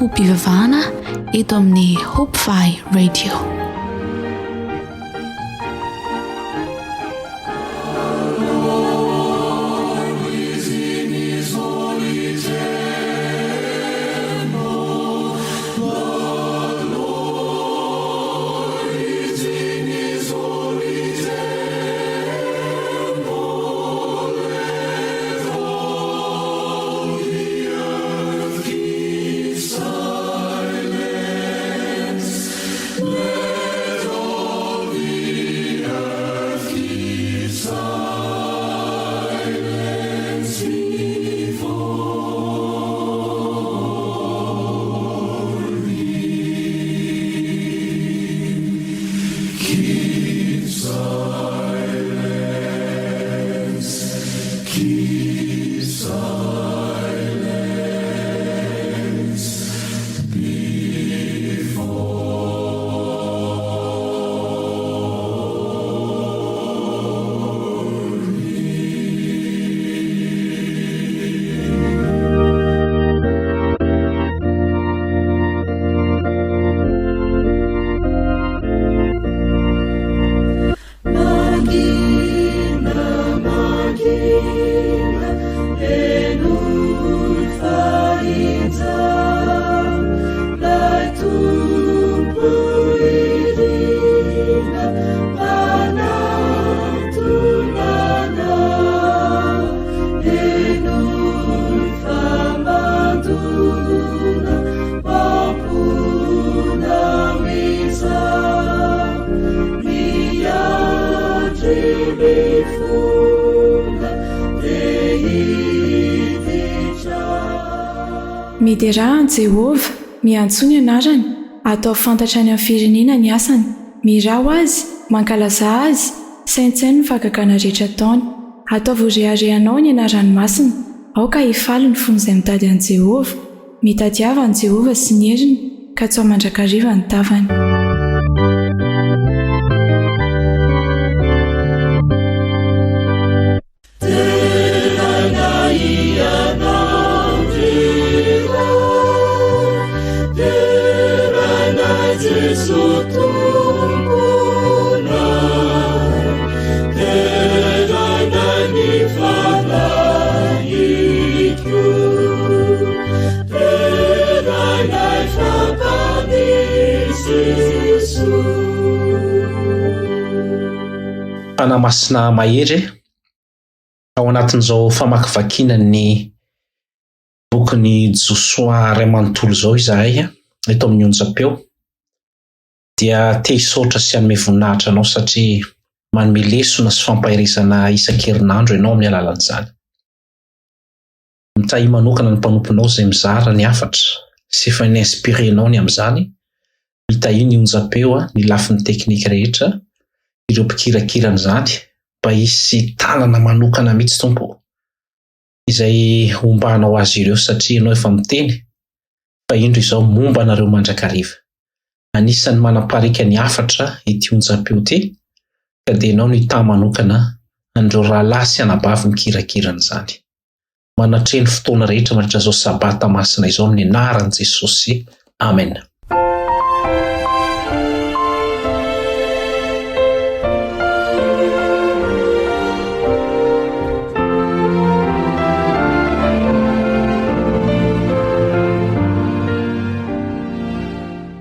fo-pivavahana eto amin'ny Hope-Fi Radio. Midera Jehovah miantso ny anarany, atao fantatra any amin'ny firenena ny asany, mirao azy, mankalaza azy, saintsainy ny fahagagana rehetra ataony. Ataovy reharehanao ny anarany masina, aoka hifaly ny fony izay mitady an Jehovah, mitadiava an Jehovah sy ny heriny, ka tsy ao mandrakariva ny tavany. Fanamasina mahery ao anatin'izao famakivakiana ny bokyny Josoa Ray manontolo izao izahay eto amin'ny onjam-peo, dia te hisaotra sy hanome voninahitra anao satria manome lesona sy fampahirizana isan-kerinandro ianao amin'ny alalan'izany. Mitahy manokana ny mpanomponao izay mizara ny hafatra sy efa ninspirenao ny amin'izany, mitahy ny onjam-peo ny lafin'ny teknika rehetra, ireo mpikirakirana izany mba hisy tanana manokana mihitsy Tompo izay hombanao azy ireo, satria ianao efa miteny fa indro izao momba anareo mandrakariva. Anisan'ny manaparika ny hafatra ity onjam-peo ity, ka dia ianao ny tany manokana andreo rahalahy sy anabavy mikirakirana izany. Manatreny fotoana rehetra mandritra izao sabata masina izao amin'ny anaran'i Jesosy. Amen.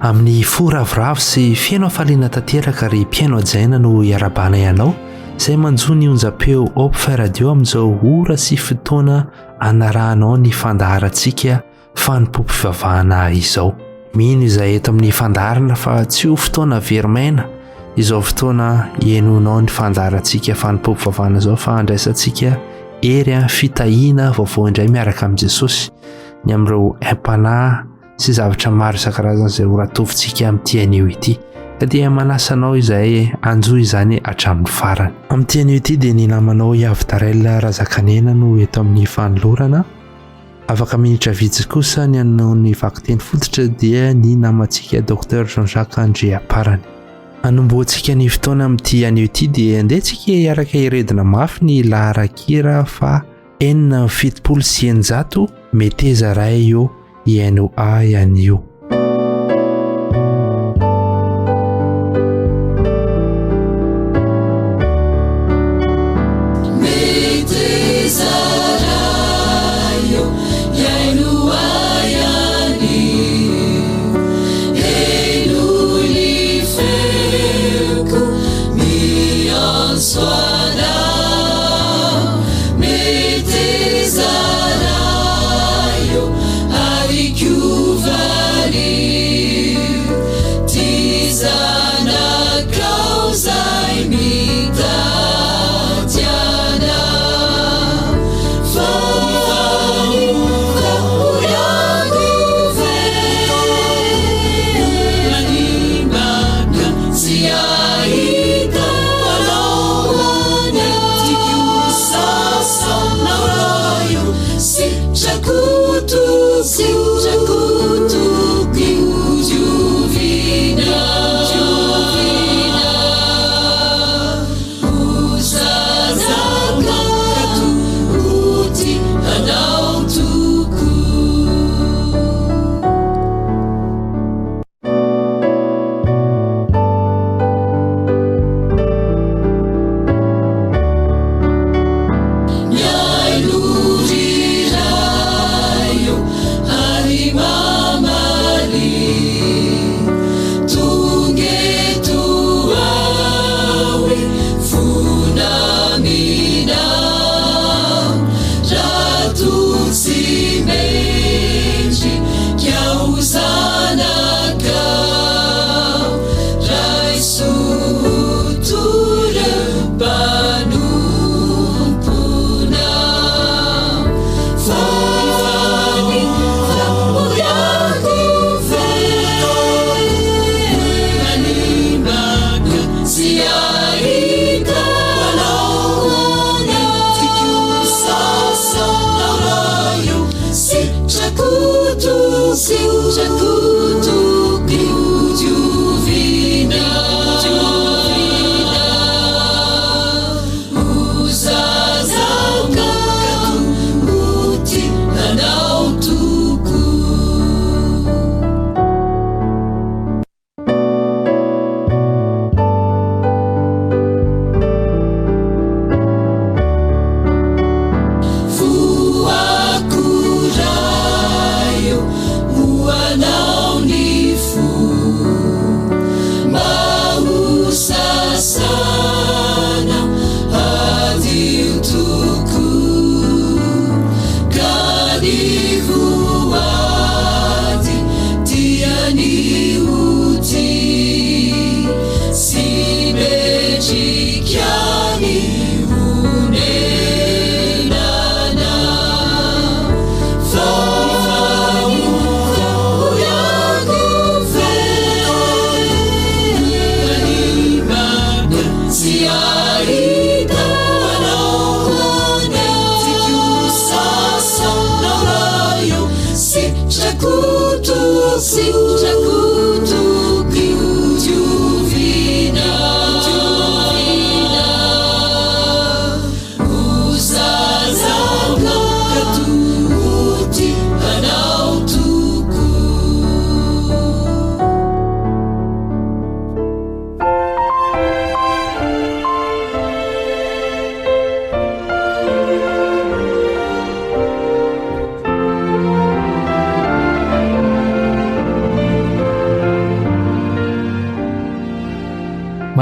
Amin'ny foravoravo sy fiaino hafaliana tanteraka ry mpiaino hajaina no iarabana ianao izay manjo ny onjam-peo Hope-Fi Radio amin'izao ora sy fotoana anarahanao ny fandaharantsika fanompo-pivavahana izao. Mino izay eto amin'ny fandaharana fa tsy ho fotoana verimaina izao fotoana ienonao ny fandaharantsika fanompo-pivavahana izao, fa andraisantsika ery fitahiana vaovao indray miaraka amin'i Jesosy ny amin'ireo aim-panahy sy zavatra maro isan-karazany izay ho ratovintsika amin'ity anio ity. Ka dia manasanao izay anjo izany hatramin'ny farany. Amin'ity anio ity dia ny namanao Yavitarel Razakanena no eto amin'ny fanolorana. Afaka minitra vitsy kosa ny anao ny vakiteny fototra dia ny namantsika Dr Jean-Jacques Andriaparany. Anomboantsika ny fotoana amin'ity anio ity dia andehantsika hiaraka hiredina mafy ny laharan-kira fa 470 meteza ray eo iaino ihany io.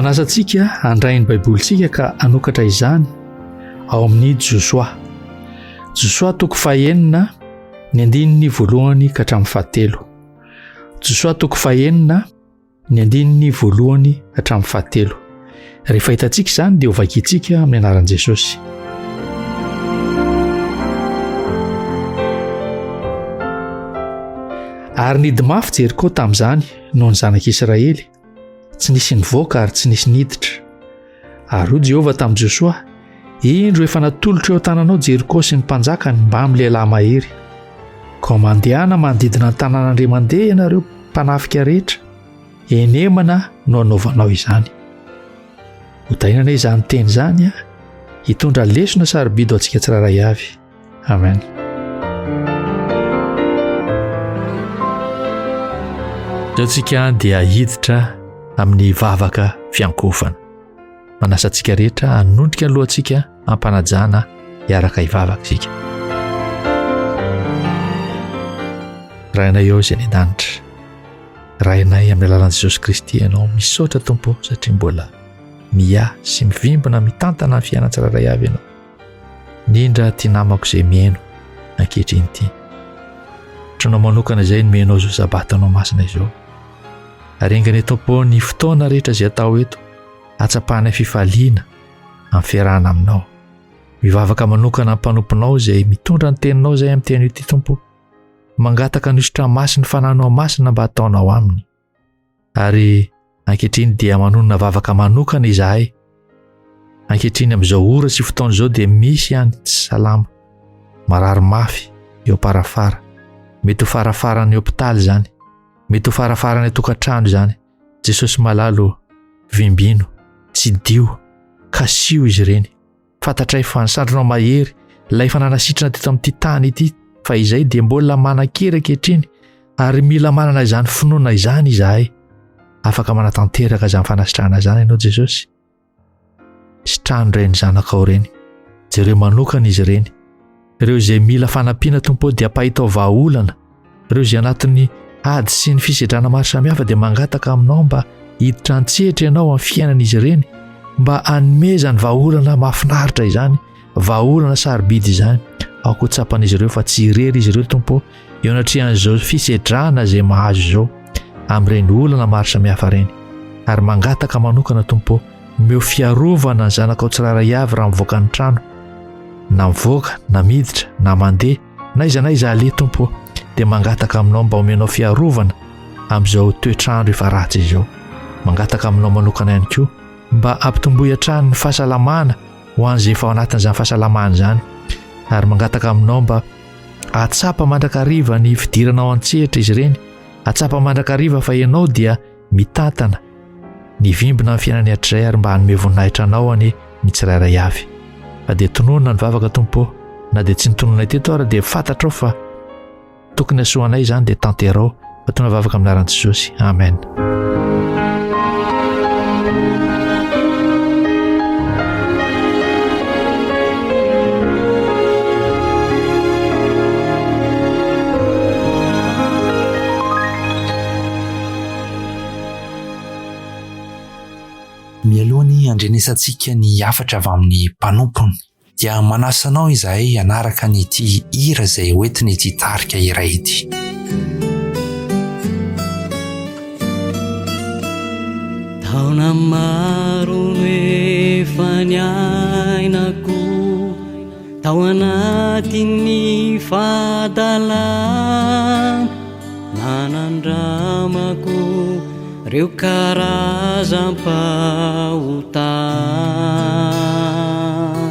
Manasa antsika handrainy baibolitsika ka anokatra izany ao amin'ny Josoa toko fahaenina ny andininy voalohany ka hatramin'ny fahatelo. Josoa toko fahaenina ny andininy voalohany ka hatramin'ny fahatelo. Rehefa hitantsika izany dia ho vakiantsika amin'ny anaran'i Jesosy. Ary nidy mafy Jeriko tamin'izany noho ny zanak'Israely, tsy nisy nivoaka ary tsy nisy niditra. Ary hoy Jehovah tamin'i Josoa, indro efa natolotra eo tananao Jeriko sy ny mpanjakany mba amin'ny lehilahy mahery. Ka mandehana manodidina ny tanànandre mandeha ianareo mpanafika rehetra, enemana no anaovanao izany. Hotainana izany teny izany hitondra lesona sarobidy ho antsika tsiraray avy. Amen. zao tsika dia hiditra amin'ny vavaka fiankofana. Manasa antsika rehetra hanondrika alohantsika ampanajana hiaraka hivavaka isika. Raha ianay eo izay ny an-danitra, raha ianay amin'ny alalan'i Jesosy Kristy ianao misaotra Tompo satria mbola miahy sy mivimbina mitantana ny fiainana tsirairay avy ianao. Indrindra ty namako izay mihaino ankehitriny ity. Tronao manokana izay no mihainao izao sabatanao masina izao. Arengany Tompo ny fotoana rehetra izay atao eto, atsapahanay fifaliana amin'ny fiarahana aminao. Mivavaka manokana amin'ny mpanomponao izay mitondra ny teninao izay amin'ny teny ity Tompo. Mangataka nisitra masina fananao masina mba ataonao aminy. Ary ankehitriny dia manonona vavaka manokana izahay. Ankehitriny amin'izao ora sy fotoana izao dia misy ihany tsy salama, marary mafy eo parafara, mety ho farafaran'ny hôpitaly izany, mety ho farafaran'ny tokantrano izany. Jesosy malalo, vimbino, tsy dio, kasio izy ireny. Fantatray fa nisandronao mahery ilay fananasitrana teto amin'ity tany ity, fa izay dia mbola manan-kera ankehitriny ary mila manana izany finoana izany izahay. Afaka manatanteraka izany fanasitrahana izany ianao Jesosy. Sitrano ireny zanakao ireny, jereo manokana izy ireny, ireo izay mila fanampiana Tompo dia pahitao vahaolana, ireo izay anatin'ny ady sy ny fisedrana maro samihafa dia mangataka aminao mba hiditra an-tsehatra ianao amin'ny fiainan'izy ireny, mba hanomezany vahaolana mahafinaritra izany, vahaolana sarobidy izany. Aoko tsapan'izy ireo fa tsy irery izy ireo Tompo eo anatrehan'izao fisedrana izay mahazo izao amin'ireny olana maro samihafa ireny. Ary mangataka manokana Tompo meo fiarovana ny zanakao tsirairay avy raha mivoaka ny trano, na mivoaka, na miditra, na mandeha, na iza ale Tompo, dia mangataka aminao mba omenao fiarovana amin'izao toetrandro efa ratsy izao. Mangataka aminao manokana ihany koa mba ampitomboy hatrany ny fahasalamana ho an'izay efa ao anatin'izany fahasalamana izany. Ary mangataka aminao mba atsapa mandrakariva ny fidiranao an-tsehatra izy ireny, atsapa mandrakariva fa ianao dia mitantana ny vimbina amin'ny fiainany hatrizay ary mba hanome voninahitra anao any ny tsirairay avy. Fa dia tononona ny vavaka Tompo, na dia tsy nitononay teto ary dia fantatrao fa tokony hasoanay izany dia tanterao. Fa tona vavaka amin'ny anaran'i Jesosy. Amen. Mialohany andrenesantsika ny afatra avy amin'ny mpanompony dia manasanao izahay hanaraka nyity hira izay hoentiny ity tarika iray ity. Taona maro efa niainako tao anatin'ny fahadalana, nanandramako reo karazam-pahotana,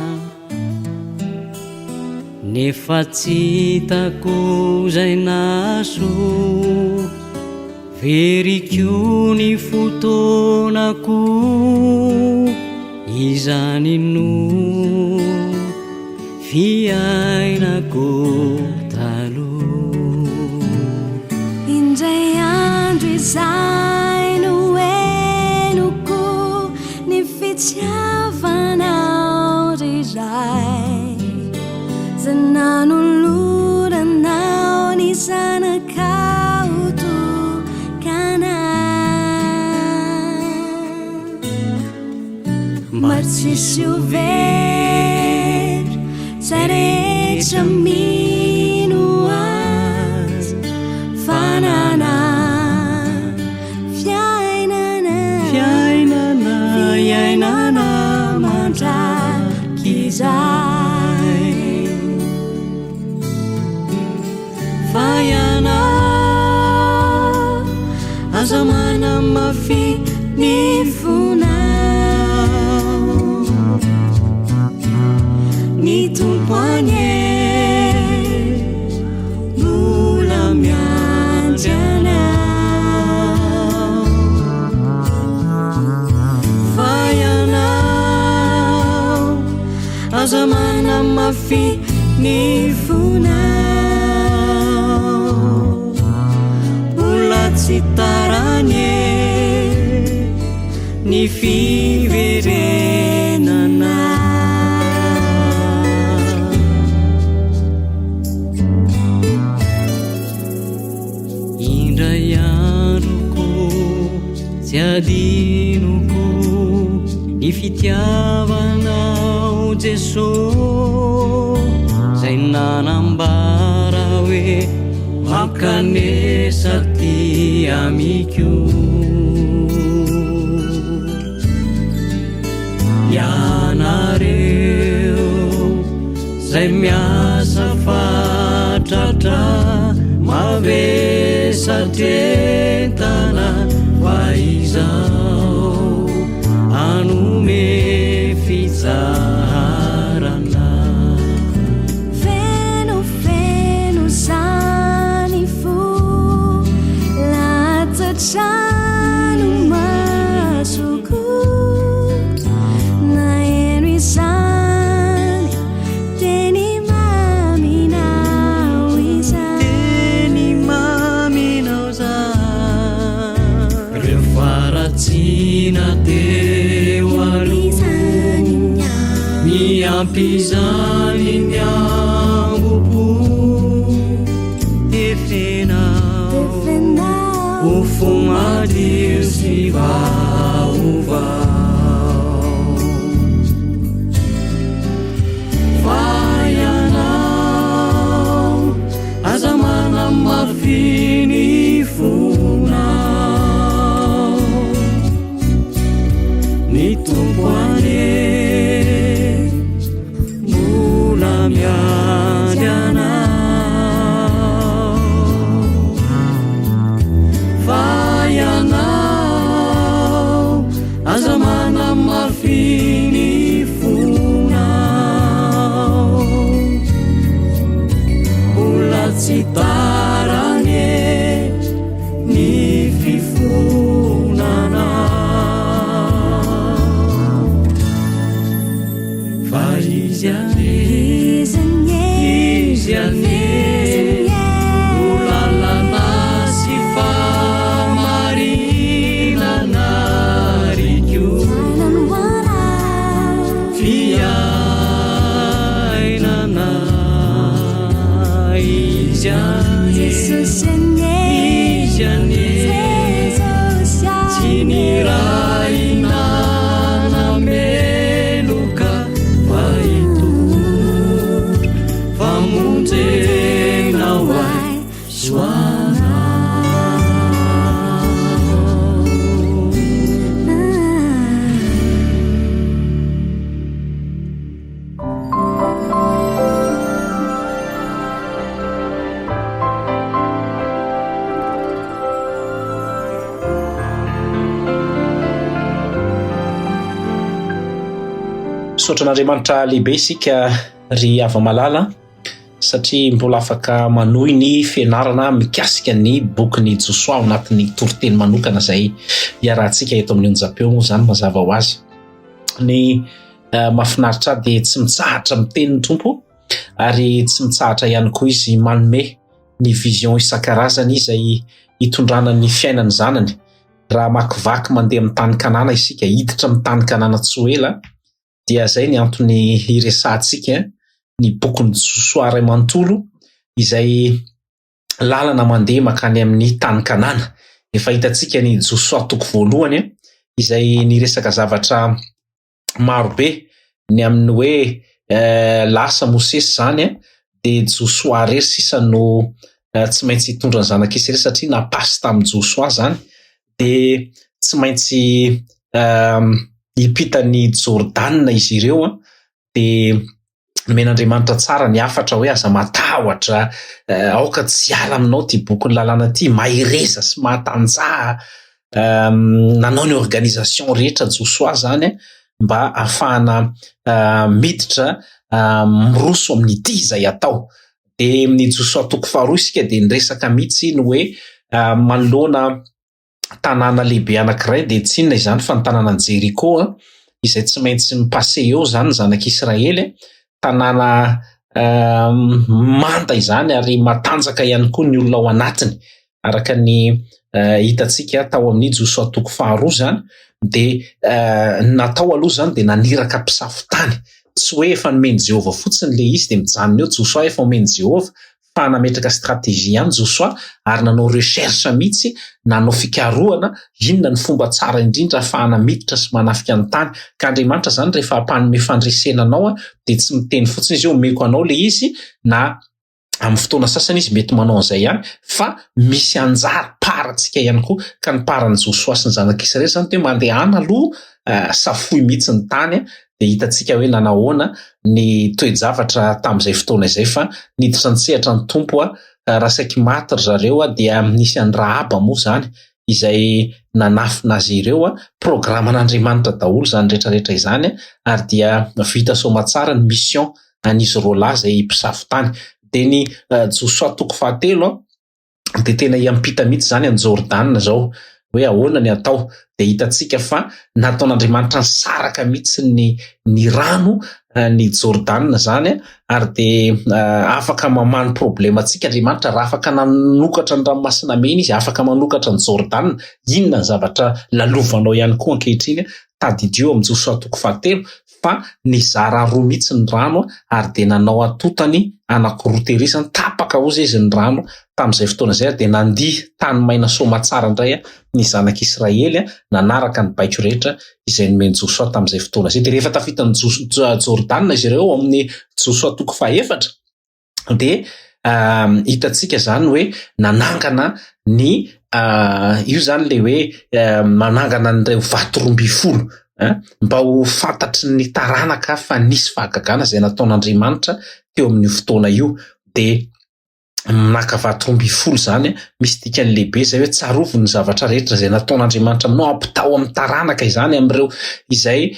nefa tsy hitako zay naso veriko ny fotoanako, izany no fiainako taloha. Indray andro izay no henoko ny fitiavanao iray, zay nanoloranao ny zanakao tokana, maro tsisy overy zay rehetra mino azy, fanana fiainana mandraky izay, fa ianao aza manamafy ny fonao, ny tompoanye mbola miandry anao, fa ianao aza manamafy ny fonao, mbola tsy taranye ny fiverenana indray androko tsy adinoko ny fitiavanao Jesosy zay nanambara hoe makanesa ty amiko ianareo zay miasa fatratra mavesatretana fa izao anome fizarana feno zany fo latsatrano masoko naeno izany teny maminao izany teny maminao zany reo faratsina teo aloha miampizany ny ambopo efenao ho fomadio sy vaovao fa ianao aza manamafiny fonao ny tompoane mbola miady anao fa ianao aza manamafiny fonao mbola tsy taranye ny fifonanao fa izy ane olalana sy famarinana riko fiainana izy ane tsy niraina nameloka fa ito famonjenao ai soanao Sotran'Andriamanitra lehibe isika ry ava-malala satria mbola afaka manohy ny fianarana mikasika ny bokyny Josoa ao anatin'ny toriteny manokana izay iarahantsika eto amin'ny onjam-peo moa izany mazava ho azy. Ny mahafinaritra dia tsy mitsahatra miteny ny tompo ary tsy mitsahatra ihany koa izy manome ny vision isan-karazany izay hitondrana ny fiainany zanany. Raha makivaky mandeha amin'ny tany Kanana isika, hiditra amin'ny tany Kanana tsy ho ela, dia zay ny antony iresahantsika ny bokon'ny Josoa iray manontolo izay lalana mandeha makany amin'ny tany Kanana. Efa hitantsika ny Josoa toko voalohany izay niresaka zavatra marobe ny amin'ny hoe lasa Mosesy zany dia Josoa rery sisa no tsy maintsy hitondra ny zanak'Israely satria napasy tamin'ny Josoa zany dia tsy maintsy hipitany Jordana izy ireo dia men'Andriamanitra tsara ny afatra hoe aza matahotra aoka tsy ala aminao ty boky ny lalàna ty, mahireza sy mahatanjaha. Nanao ny organisation rehetra Josoa zany mba ahafahana miditra miroso amin'ity izay atao. Dia ny Josoa toko faharoa isika dia niresaka mihitsy ny hoe manoloana tanàna lehibe anankiray dia tsy inona izany fa ny tanànan Jeriko izay tsy maintsy mipase eo zany zanak'Israely, tanàna manda izany ary matanjaka ihany koa ny olona ao anatiny araka ny hitantsika tao amin'ny Josoa toko faharoa zany dia natao aloha zany dia naniraka mpisafitany, tsy hoe efa nomeny Jehova fotsiny le izy dia mijanona eo Josoa efa omeny Jehova, fa nametraka stratégie ihany Josoa ary nanao recherche mihitsy, nanao fikarohana inona ny fomba tsara indrindra ahafahana miditra sy manafika ny tany. Ka Andriamanitra zany rehefa ampanome fandresena anao dia tsy miteny fotsiny izy eo omeko anao le izy, na amin'ny fotoana sasany izy mety manao an'izay ihany, fa misy anjara parantsika ihany koa. Ka ny paran'ny Josoa sy ny zanak'Israely zany hoe mandeha any aloha safoy mihitsy ny tany, dia hitantsika hoe nanahoana ny toe-javatra tamin'izay fotoana izay, fa niditra ny-tsehatra ny tompo raha saiky maty ry zareo dia nisy any Rahaba moa zany izay nanafina azy ireo, programan'Andriamanitra daholo zany rehetrarehetra izany, ary dia vita soamantsara ny mission an'izy roalahy izay mpisafitany. Dia ny Josoa toko fahatelo dia tena iampita mihitsy zany any Jordan zao hoe ahoana ny atao, dia hitantsika fa nataon'Andriamanitra nisaraka mihitsy ny rano ny Jordan zany, ary dia afaka mamany problemantsika Andriamanitra raha afaka nanokatra ny ranomasina mena izy, afaka manokatra ny Jordan. Inona ny zavatra lalovanao ihany koa ankehitriny tadidio amin'ny Josoa toko fahatelo, fa nizara roa mihitsy ny rano ary dia nanao atotany anakiroa tehirizany, tapaka ozy izy ny rano tamin'izay fotoana izay, dia nandiha tany maina soamantsara indray ny zanak'Israely nanaraka ny baiko rehetra izay nomeny Josoa tamin'izay fotoana izay. Dia rehefa tafita ny Jordan izy ireo amin'ny Josoa toko fahaefatra dia hitantsika zany hoe nanangana ny io zany le hoe manangana n'ireo vato 12 mba ho fantatry ny taranaka fa nisy fahagagana izay nataon'Andriamanitra teo amin'ny fotoana io. Dia nakavato 12 zany misy dikany lehibe izay hoe tsarovo ny zavatra rehetra izay nataon'Andriamanitra aminao, ampitao amin'ny taranaka izany amin'ireo izay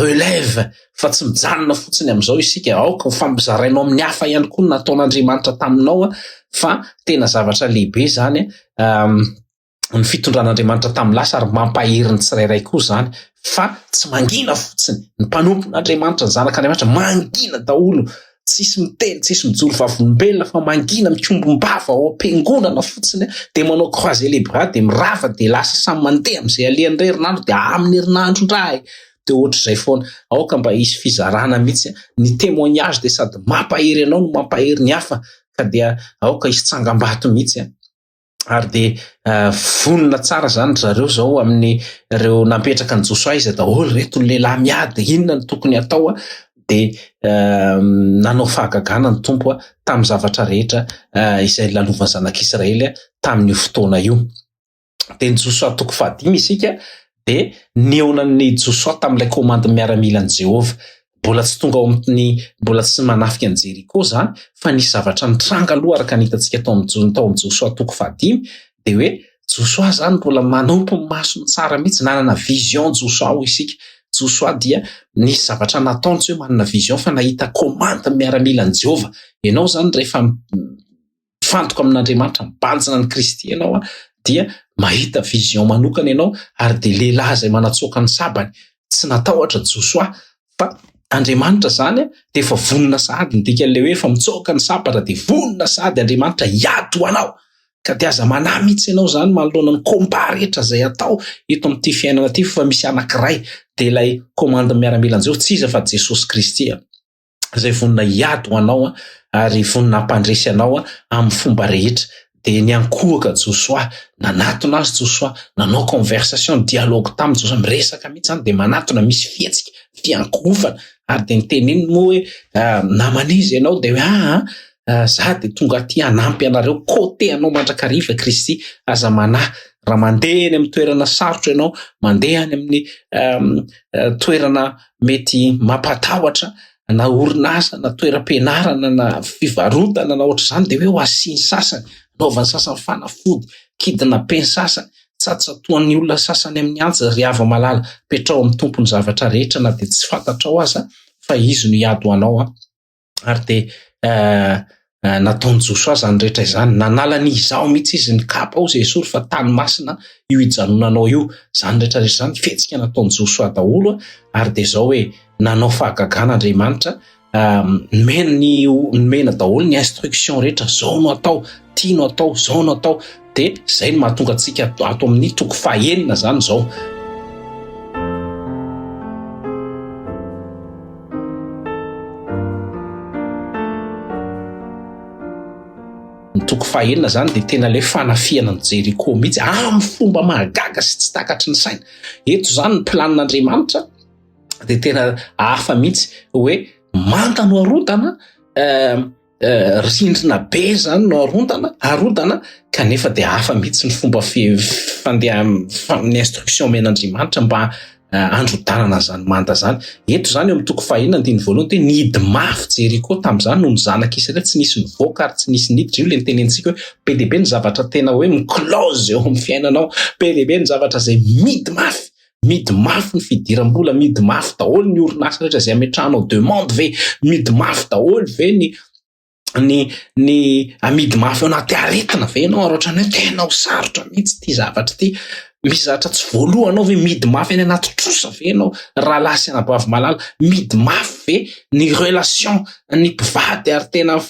relève, fa tsy mijanona fotsiny amin'izao isika, aoka fampizarainao amin'ny hafa ihany koa nataon'Andriamanitra taminao, fa tena zavatra lehibe zany ny fitondran'Andriamanitra tamin'ny lasa ary mampahery ny tsirairay koa zany, fa tsy mangina fotsiny. Ny mpanompon'Andriamanitra ny zanak'Andriamanitra mangina daholo, tsisy miteny, tsisy mijoro vavolombelona, fa mangina mikombombava ao am-piangonana fotsiny, dia manao croisé les bras, dia mirava, dia lasa samy mandeha amin'izay alehan'ny herinandro, dia amin'ny herinandro indray dia ohatr'izay foana. Aoka mba hisy fizarana mihitsy ny témoignage, dia sady mampahery anao no mampahery ny hafa, ka dia aoka hisy tsangam-bato mihitsy ary dia vonona tsara zany zareo zao amin'ny ireo napetraka ny Josoa izy daholo, reto ny lehilahy miady, inona ny tokony atao, dia nanao fahagagana ny tompo tamin'ny zavatra rehetra izay lalovan'ny zanak'Israely tamin'io fotoana io. Dia ny Josoa toko 15 isika dia neonan'ny Josoa tamin'ilay komandy miaramilan'i Jehova, mbola tsy tonga ao amin'ny mbola tsy manafika ny Jeriko zany, fa nisy zavatra nitranga aloha araka ny hitantsika tao amin'ny Josoa toko 15, dia hoe Josoa zany mbola manompo ny masony tsara mihitsy, nanana vision Josoa ho isika. Josoa dia nisy zavatra nataony, tsy hoe manana vision fa nahita komandy miaramilan'i Jehova. Ianao zany rehefa mifantoka amin'Andriamanitra, mibanjina ny Kristy ianao dia mahita vision manokana ianao, ary dia lehilahy izay manatsoaka ny sabany tsy natahotra Josoa, fa Andriamanitra zany dia efa vonona sady, ny dikan'ilay hoe efa mitsoaka ny sabatra dia vonona sady Andriamanitra hiady ho anao, ka dia aza manahy mihitsy ianao zany manoloana ny komba rehetra izay atao eto amin'ity fiainana ity, fa misy anankiray dia ilay komandy miaramilan'i Jehova, tsy iza fa Jesosy Kristy izay vonona hiady ho anao ary vonona hampandresy anao amin'ny fomba rehetra. Dia niankohaka Josoa, nanatona azy Josoa, nanao conversation, dialogue tamin'ny Josoa, miresaka mihitsy zany, dia manatona misy fihetsika, fiankohofana, ary dia niteneny moa hoe namana izy ianao dia hoe za dia tonga aty hanampy anareo, kote anao mandrakariva Kristy, aza manahy raha mandeha eny amin'ny toerana sarotra ianao, mandeha any amin'ny toerana mety mampatahotra, na orinasa, na toeram-pianarana, na fivarotana, na ohatra izany, dia hoe ho asiany sasany, naovany sasany fanafody, kidina peny sasany, tsatsatoan'ny olona sasany amin'ny antsa, ry hava malala, petrao amin'ny tompony zavatra rehetra, na dia tsy fantatrao aza fa izy no hiady ho anao. Ary dia nataony Josoa zany rehetra izany, nanalany izao mihitsy izy ny kapa ao izay esory fa tany masina io hijanonanao io, zany rehetrarehetra zany fihetsika nataony Josoa daholo, ary dia izao hoe nanao fahagagana Andriamanitra, nomena daholo ny instruction rehetra, zao no atao, tia no atao, zao no atao, dia izay no mahatonga antsika ato amin'ny toko fahaenina zany zao. Ny toko fahaenina zany dia tena ilay fanafiana ny Jeriko mihitsy amin'ny fomba mahagaga sy tsy takatry ny saina. Eto zany ny planin'Andriamanitra dia tena hafa mihitsy hoe manta no harontana, rindrina be zany no harontana kanefa dia hafa mihitsy ny fomba ny instruction men'Andriamanitra mba androdanana zany manta zany. Eto zany eo amin'ny toko fahaenina andiny voalohany dia nihidy mafy Jeriko tamin'izany no ny zanak'Israely tsy nisy nivoaka ary tsy nisy niditra. Io le nitenentsika hoe be dia be ny zavatra tena hoe mi-close eo amin'ny fiainanao, be dia be ny zavatra izay mihidy mafy ny fidiram-bola, mihidy mafy daholo ny orinasa rehetra izay ametrahanao demande ve, mihidy mafy daholo ve ny amidy mafy ao anaty aretina ve ianao araotra ny hoe tena ho sarotra mihitsy ty zavatra ty. Misy zavatra tsy voalohanao ve mihidy mafy any anaty trosa ve ianao raha lasy anabavy malala, mihidy mafy ve ny relation ny mpivady ary tena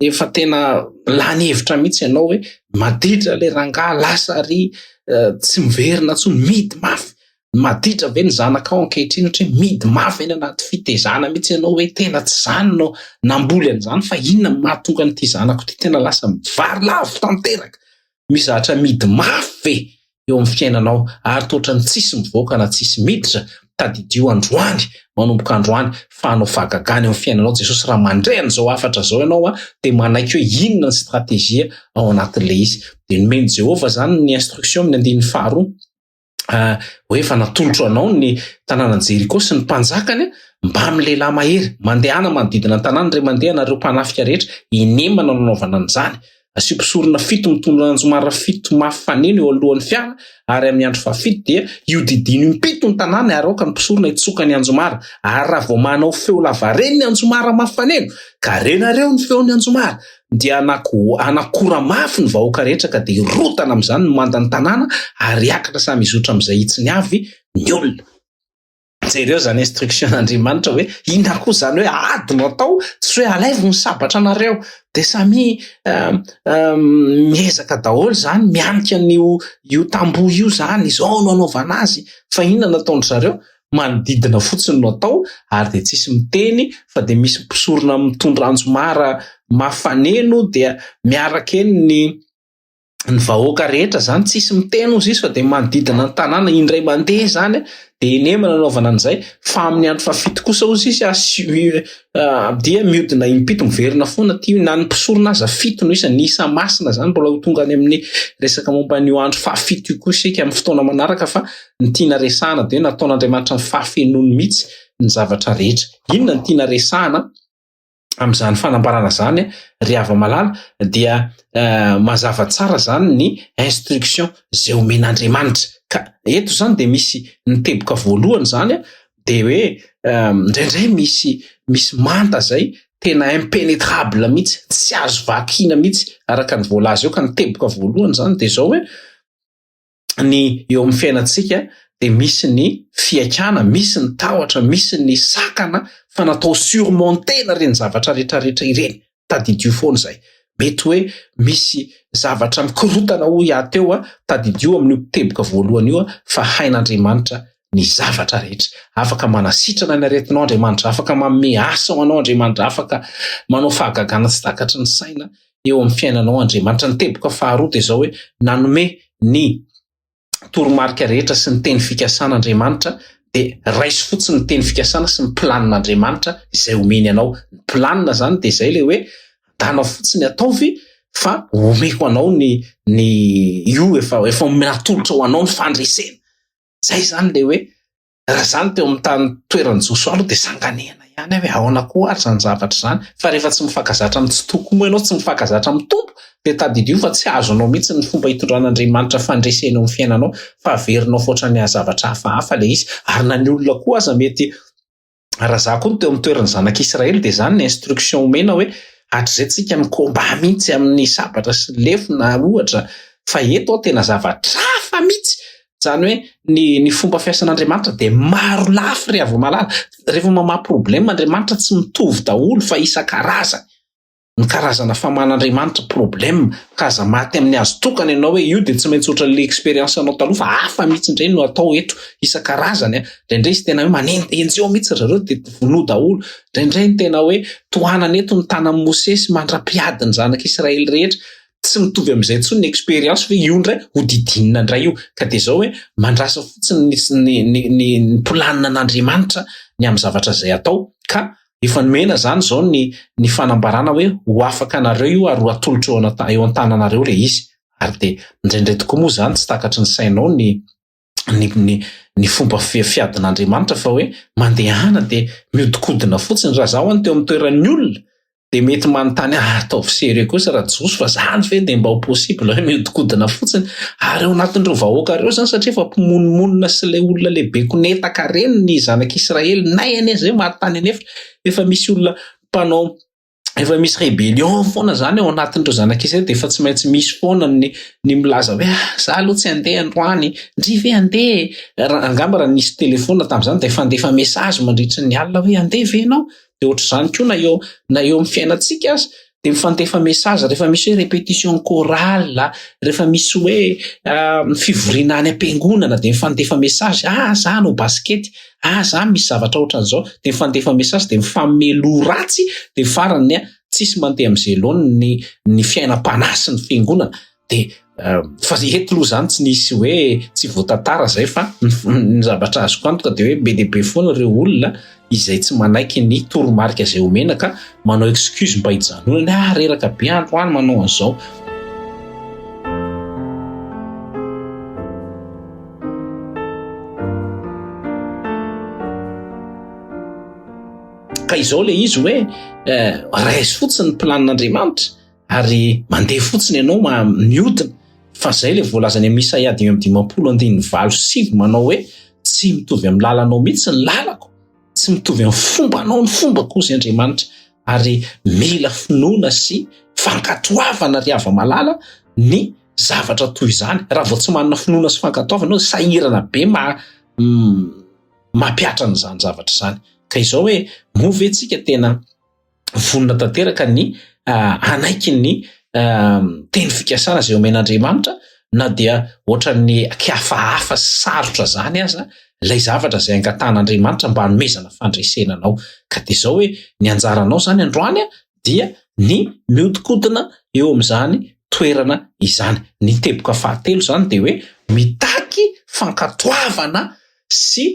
efa tena lany hevitra mihitsy ianao hoe maditra le rangahy lasa ary tsy miverina tsony, mihidy mafy. Maditra ve ny zanakao ankehitriny ohatra hoe mihidy mafy eny anaty fitezana mihitsy ianao hoe tena tsy zany no namboly an'izany fa inona mahatonga n'ity zanako ty tena lasa mivary lavo tanteraka. Misy zavatra mihidy mafy ve eo amin'ny fiainanao ary toatra ny tsisy mivoaka na tsisy miditra. Tadidio androany, manomboka androany fa hanao fahagagana eo amin'ny fiainanao. Jesosy raha mandray an'izao hafatra zao ianao dia manaiky hoe inona ny stratégie ao anatin'le izy. Dia nomeny Jehovah zany ny instruction amin'ny andininy faharoa hoe efa natolotro anao ny tanànan Jeriko sy ny mpanjakany mba amin'ny lehilahy mahery mandehana manodidina ny tanàna ray mandeha nareo mpanafika rehetra inemana nanaovana an'izany. Asio mpisorona 7 mitondra anjomara 7 mafy faneno eo alohan'ny fiara ary amin'ny andro faha-7 dia io didiny 7 ny tanàna aroka ny mpisorona hitsoka ny anjomara. Ary raha vao manao feo lavareny ny anjomara mafy faneno ka renareo ny feon'ny anjomara dia anakora mafy ny vahoaka rehetra ka dia rotana amin'izany ny mandany tanàna ary akatra samy izotra amin'izay hitsiny avy ny olona. Jereo zany instruction n'Andriamanitra hoe inona koa zany hoe ady no atao, tsy hoe alaivo ny sabatra anareo dia samy miezaka daholo zany mianika io tamboho io zany izao no anaovana azy fa inona nataondry zareo manodidina fotsiny no atao ary dia tsisy miteny fa dia misy mpisorona mitondra anjomara mafaneno dia miaraka eny ny vahoaka rehetra zany tsisy miteny ozy izy fa dia manodidina ny tanàna indray mandeha zany dia enemana anaovana an'izay fa amin'ny andro faha-7 kosa ozy izy dia miodina impito miverina foana ty na ny mpisorona aza 7 no isa ny isa masina zany mbola ho tonga any amin'ny resaka momba n'io andro faha-7 io koa isika amin'ny fotoana manaraka fa ny tiana resahana dia nataon'Andriamanitra ny fahafenony mihitsy ny zavatra rehetra. Inona ny tiana resahana amin'izany fanambarana zany ry hava-malala dia mazava tsara zany ny instruction izay omen'Andriamanitra. Ka eto zany dia misy ny teboka voalohany zany dia hoe indraindray misy manta zay tena impénétrable mihitsy, tsy azo vakina mihitsy araka ny voalaza eo. Ka ny teboka voalohany zany dia zao hoe ny eo amin'ny fiainantsika dia misy ny fiaikana, misy ny tahotra, misy ny sakana fa natao surmontena ireny zavatra rehetrarehetra ireny. Tadidio foana izay. Mety hoe misy zavatra mikorotana ho iateo tadidio amin'ny teboka voalohany io fa hain'Andriamanitra ny zavatra rehetra. Afaka manasitrana ny aretinao Andriamanitra, afaka manome asa ho anao Andriamanitra, afaka manao fahagagana tsy takatry ny saina eo amin'ny fiainanao Andriamanitra. Ny teboka faharoa dia izao hoe nanome ny toromarika rehetra sy ny teny fikasan'Andriamanitra dia raisy fotsiny ny teny fikasana sy ny planin'Andriamanitra izay omeny anao. Ny planina zany dia izay le hoe tanao fotsiny ataovy fa omeko anao ny io efa natolotra ho anao ny fandresena. Zay zany le hoe raha zany teo amin'ny tany toerany Josoa dia sanganena ihany hoe ahoana koa ary zany zavatra zany fa rehefa tsy mifankazatra amin'ny tsy toko moa ianao, tsy mifankazatra amin'ny tompo dia tadidio fa tsy azonao mihitsy ny fomba hitondran'Andriamanitra fandresena amin'ny fiainanao fa averinao foatra ny zavatra hafahafa le izy. Ary na ny olona koa aza mety raha za koa teo amin'ny toerany zanak'Israely dia zany ny instruction omena hoe hatrizetsika mikomba mihitsy amin'ny sabatra sy lefona ohatra fa eto tena zavatra hafa mihitsy. Zany hoe ny fomba fiasan'Andriamanitra dia maro lafy ry hava-malala. Rehefa mamaha problème Andriamanitra tsy mitovy daholo fa isan-karazany. ny karazana faman'Andriamanitra problème kaza maty amin'ny azo tokana ianao hoe io dia tsy maintsy ohatran'le expérience anao taloha fa hafa mihitsy indray no atao eto isan-karazany indraindray izy tena hoe manenjeo mihitsy zareo dia vonoa daholo indraindray ny tena hoe tohanana eto ny tanan'i Mosesy mandra-piady ny zanak'Israely rehetra tsy mitovy amin'izay tsony ny expérience fa io ndray ho didinina indray io ka dia zao hoe mandrasa fotsiny ny planina an'Andriamanitra ny amin'ny zavatra izay atao ka efa nomena zany zao ny fanambarana hoe ho afaka anareo io ary ho atolotra eo an-tananareo le izy ary dia indraindray tokoa moa zany tsy takatry ny sainao ny fomba fiadin'Andriamanitra fa hoe mandehana dia miodikodina fotsiny raha zaho any teo amin'ny toeran'ny olona dia mety manontany ataovy sery kosa raha josy fa zany ve dia mba ho possible hoe miodikodina fotsiny ary ao anatin'ireo vahoaka ireo zany satria efa mpimonomonina sy ilay olona lehibe konetaka reny ny zanak'Israely nay any zay marotany anefa efa misy olona mpanao efa misy rébellion foana zany ao anatin'ireo zanak'Israely dia efa tsy maintsy misy foana ny milaza hoe za aloha tsy andeha androany ndrive andeha angamba raha nisy telefona tamin'izany dia efa andefa message mandritra ny alina hoe andeha ve ianao dia ohatr'izany koa na eo amin'ny fiainantsika azy dia mifantefa message rehefa misy hoe répétition chorale rehefa misy hoe fivoriana any am-piangonana dia mifantefa message za no baskety za misy zavatra ohatran'izao dia mifantefa message dia mifamelò ratsy dia farany tsisy mandeha amin'izay loany ny fiainam-panahy ny fiangonana dia fa eto aloha zany tsy nisy hoe tsy voatantara zay fa ny zavatra azoko antoka dia hoe be dia be foana ireo olona izay tsy manaiky ny toromarika izay omena ka manao excuse mba hijanonana reraka be androany manao an'izao. Ka izao le izy hoe raisy fotsiny ny planin'Andriamanitra ary mandeha fotsiny ianao miodina fa zay le voalazany amin'ny Isaia 5:9 manao hoe tsy mitovy amin'ny lalanao mihitsy ny lalako tsy mitovy amin'ny fombanao ny fomba kosa Andriamanitra ary mila finoana sy fankatoavana ry ava-malala ny zavatra toy izany raha vao tsy manana finoana sy fankatoavana sahirana be mampiatra n'izany zavatra izany ka izao hoe move antsika tena vonona tanteraka ny anaiky ny teny fikasana izay omen'Andriamanitra na dia ohatran'ny kiafahafa sarotra zany aza ilay zavatra izay angatan'Andriamanitra mba hanomezana fandresena anao ka dia izao hoe ny anjaranao zany androany dia ny miodikodina eo amin'izany toerana izany. Ny teboka fahatelo zany dia hoe mitaky fankatoavana sy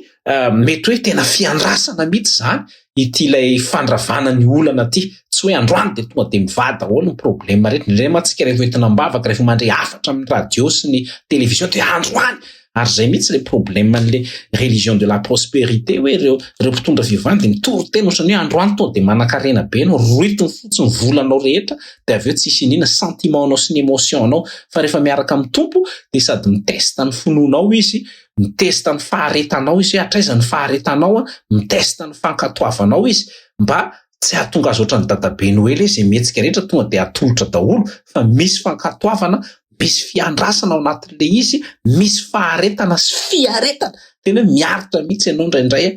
mety hoe tena fiandrasana mihitsy zany ity ilay fandravana ny olana ty tsy hoe androany dia tonga dia mivady daholo ny problème rehetra indray mantsika rehefa entina mibavaka rehefa mandray afatra amin'ny radio sy ny télévision dia androany ary zay mihitsy le problème an'le religion de la prospérité hoe ireo mpitondra fivavahana dia mitory tena ohatrany hoe androany to dia manan-karena be anao roitiny fotsiny volanao rehetra dia avy eo tsisy inona sentimentanao sy ny émotionanao fa rehefa miaraka amin'ny tompo dia sady mitesta ny finoanao izy mitesta ny faharetanao izy hatraiza ny faharetanao mitesta ny fankatoavanao izy mba tsy hahatonga azy ohatran'ny dadabe Noely izay mihetsika rehetra tonga dia atolotra daholo fa misy fankatoavana misy fiandrasana ao anatin'le izy misy faharetana sy fiaretana tena miaritra mihitsy ianao indraindray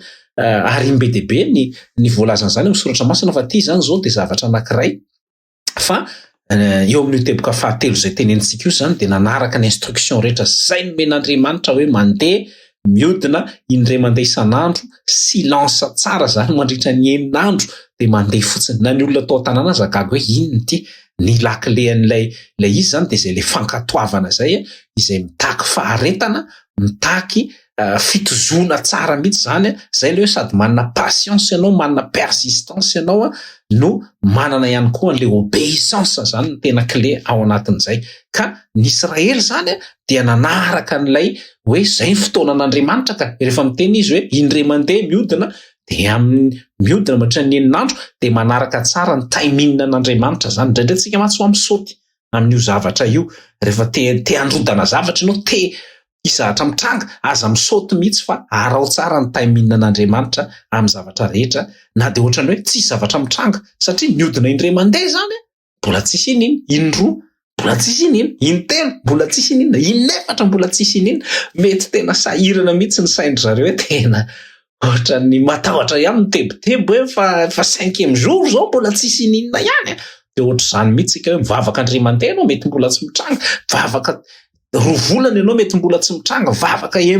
ary be dia be ny voalazana izany misoratra masina fa ity zany zao dia zavatra anankiray fa eo amin'ny teboka fahatelo izay tenenitsika io zany dia nanaraka ny instruction rehetra zay nomen'Andriamanitra hoe mandeha miodina indray mandeha isan'andro silence tsara zany mandritra ny 9 andro dia mandeha fotsiny na ny olona tao an-tanàna zagaga hoe inona ity ny lakilean'ilay izy zany dia izay le fankatoavana zay izay mitaky faharetana mitaky fitozona tsara mihitsy zany zay le hoe sady manana patience ianao manana persistance ianao no manana ihany koa an'le obéissance zany ny tena clé ao anatin'izay ka ny Israely zany dia nanaraka an'ilay hoe zay ny fotoanan'Andriamanitra ka rehefa miteny izy hoe indray mandeha miodina dia amin'ny miodina mandritra ny 9 andro dia manaraka tsara ny timing an'Andriamanitra zany indraindray tsika matsy ho am'saoty amin'io zavatra io rehefa te handrodana zavatra ianao te izahatra mitranga aza misaoty mihitsy fa arao tsara ny timing an'Andriamanitra amin'ny zavatra rehetra na dia ohatrany hoe tsisy zavatra mitranga satria miodina indray mandeha zany mbola tsisy inina indroa mbola tsisy inina intelo mbola tsisy inina inefatra mbola tsisy inina mety tena sahirana mihitsy ny saindry zareo hoe tena ohatran'ny matahotra ihany mitebotebo hoe fa 5e jour zao mbola tsisy inina ihany dia ohatra izany mihitsika hoe mivavaka andriamandeha ianao mety mbola tsy mitranga, mivavaka 2 volana ianao mety mbola tsy mitranga, mivavaka 8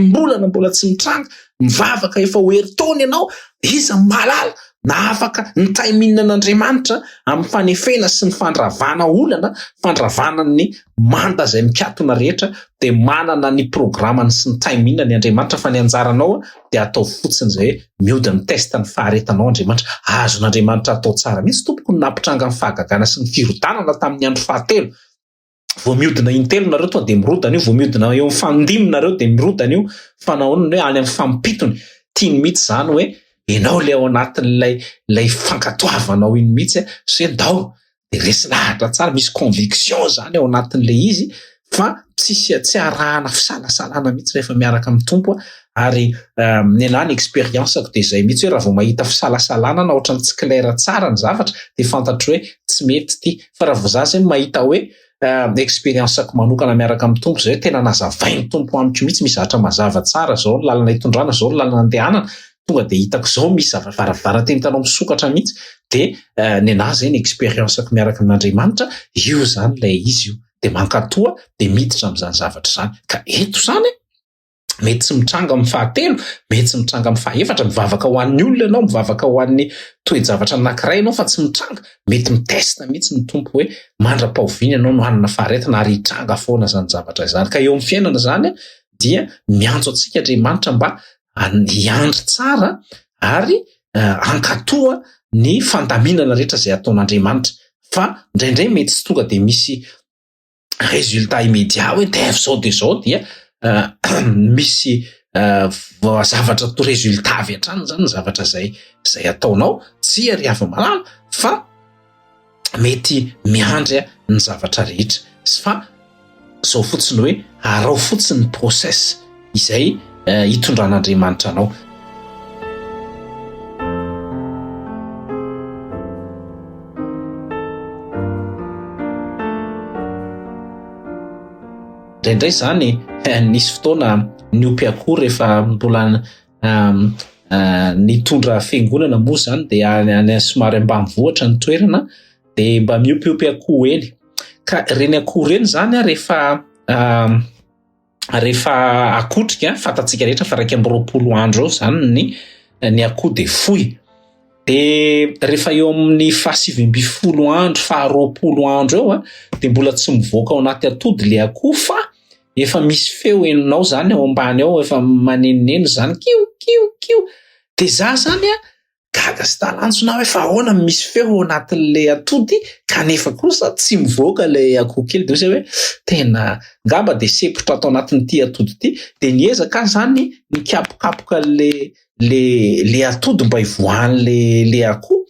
mbola tsy mitranga, mivavaka efa ho herintaona ianao, iza malala na afaka nitay mihinana an'Andriamanitra amin'ny fanefena sy ny fandravana olana, fandravana ny manda izay mikatona rehetra, dia manana ny programany sy ny tay mihinana ny Andriamanitra, fa ny anjaranao dia atao fotsiny izay miody ny testa ny faharetanao Andriamanitra, azon'Andriamanitra atao tsara mihitsy tompoko ny napitranga ny fahagagana sy ny firodanana tamin'ny andro fahatelo. Vao miodina intelo nareo tonga dia mirodana io, vao miodina eo amin'ny fandimy nareo dia mirodana io, fa nahoana hoe any amin'ny fampitony. Tiany mihitsy izany hoe ianao le ao anatin'ilay fankatoavanao iny mihitsy, sy ndao dia resy lahatra tsara, misy conviction zany ao anatin'ilay izy, fa tsy arahana fisalasalana mihitsy rehefa miaraka amin'ny tompo. Ary ny anahy ny expérience-ako dia izay mihitsy hoe raha vao mahita fisalasalana na ohatrany tsy clair tsara ny zavatra dia fantatro hoe tsy mety ity, fa raha vao za zay mahita hoe expérience-ako manokana miaraka amin'ny tompo zay tena nazavainy tompo amiko mihitsy, misy zavatra mazava tsara, zao ny lalana hitondrana, zao ny lalana andehanana, tonga dia hitako zao misy varavaravaranteny hitanao misokatra mihitsy, dia ny anahy zay ny expérience-ako miaraka amin'Andriamanitra, io zany ilay izy io, dia mankatoa dia miditra amin'izany zavatra zany. Ka eto zany mety tsy mitranga amin'ny fahatelo, mety tsy mitranga amin'ny fahaefatra, mivavaka ho an'ny olona ianao, mivavaka ho an'ny toe-javatra anankiray ianao, fa tsy mitranga, mety mitesta mihitsy ny tompo hoe mandra-pahoviana ianao no hanana faharetana ary hitranga foana zany zavatra izany. Ka eo amin'ny fiainana zany dia miantso antsika Andriamanitra mba hiandry tsara ary ankatoa ny fandaminana rehetra izay ataon'Andriamanitra, fa indraindray mety tsy tonga dia misy résultat immédiat hoe deva zao dia zao, dia misy zavatra to résultat avy hatrany zany ny zavatra zay ataonao, tsy ary avy malala, fa mety miandry ny zavatra rehetra, fa zao fotsiny hoe arao fotsiny ny process izay hitondran'Andriamanitra anao. Indraindray zany nisy fotoana niompiakory rehefa mbola nitondra fiangonana moa zany, dia any somary ambanivohitra ny toerana, dia mba miompiopy akoho eny. Ka reny akoho reny zany rehefa akotrika, fantatsika rehetra fa 220 andro eo zany ny akoho dia fohy. Dia rehefa eo amin'ny 20 andro, 20 andro eo dia mbola tsy mivoaka ao anaty atody le akoho, fa efa misy feo enonao zany ao ambany ao, efa manenoneno zany, kiu kiu kiu. Dia za zany gaga sy talanjona hoe fa ahoana misy feo ao anatin'le atody kanefa kosa tsy mivoaka le akoho kely, dia hoe tena ngamba dia sepotra atao anatin'ity atody ity. Dia niezaka zany nikapokapoka le atody mba hivoahan'le akoho,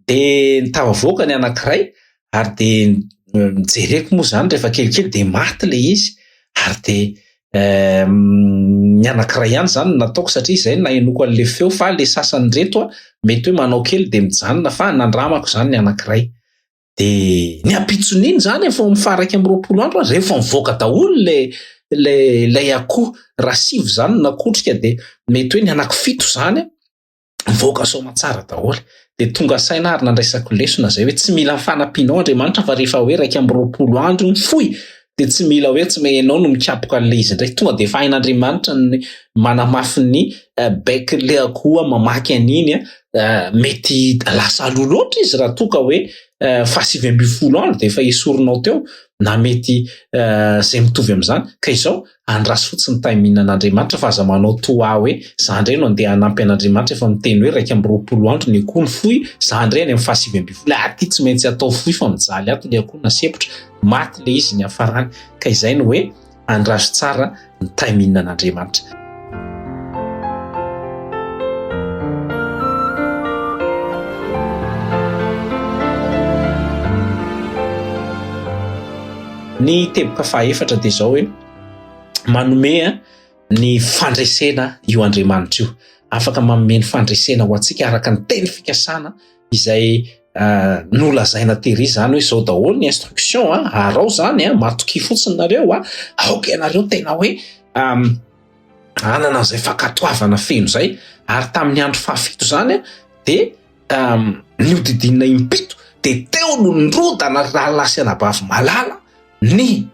dia nitavavoaka ny anankiray, ary dia mijereko moa zany rehefa kelikely dia maty le izy. Ary dia ny anankiray ihany zany nataoko, satria izay nahenoko an'le feo, fa le sasany reto mety hoe manao kely dia mijanona, fa nandramako zany ny anankiray. Dia ny apitson'iny zany efa amin'ny 20 andro rehefa mivoaka daholo le akoho rasivy zany nakotrika, dia mety hoe ny anankifito zany mivoaka soma tsara daholo. Dia tonga saina ary nandraisako lesona zay hoe tsy mila fanampianao Andriamanitra, fa rehefa hoe 20 andro ny fohy dia tsy mila hoe tsy ianao no mikapoka an'le izy indray, tonga dia efa hain'Andriamanitra ny manamafy ny baikin'le akoho mamaky an'iny, mety lasa loloatra izy raha toka hoe 20 andro dia efa esorinao teo, na mety zay mitovy amin'izany. Ka izao andraso fotsiny tay mihinan'Andriamanitra, fa aza manao toa hoe za indray no andeha hanampy an'Andriamanitra, efa miteny hoe 20 andro ny akoho ny fohy, za indray any amin'ny 20 la aty tsy maintsy atao fohy, fa mijaly ato le akoho nasepotra, maty le izy ny hafarany. Ka izay no hoe andraso tsara ny tay mihinan'Andriamanitra. Ny teboka fahaefatra dia izao hoe manome ny fandresena io Andriamanitra io, afaka manome ny fandresena ho antsika araka ny teny fikasana izay nolazaina tery zany hoe zao daholo ny instruction, arao zany matoky fotsiny nareo, aoka ianareo tena hoe anana izay fankatoavana feno zay. Ary tamin'ny andro 17 zany dia niodidinina impito, dia teo no nrodana rahalasana bavy malala ny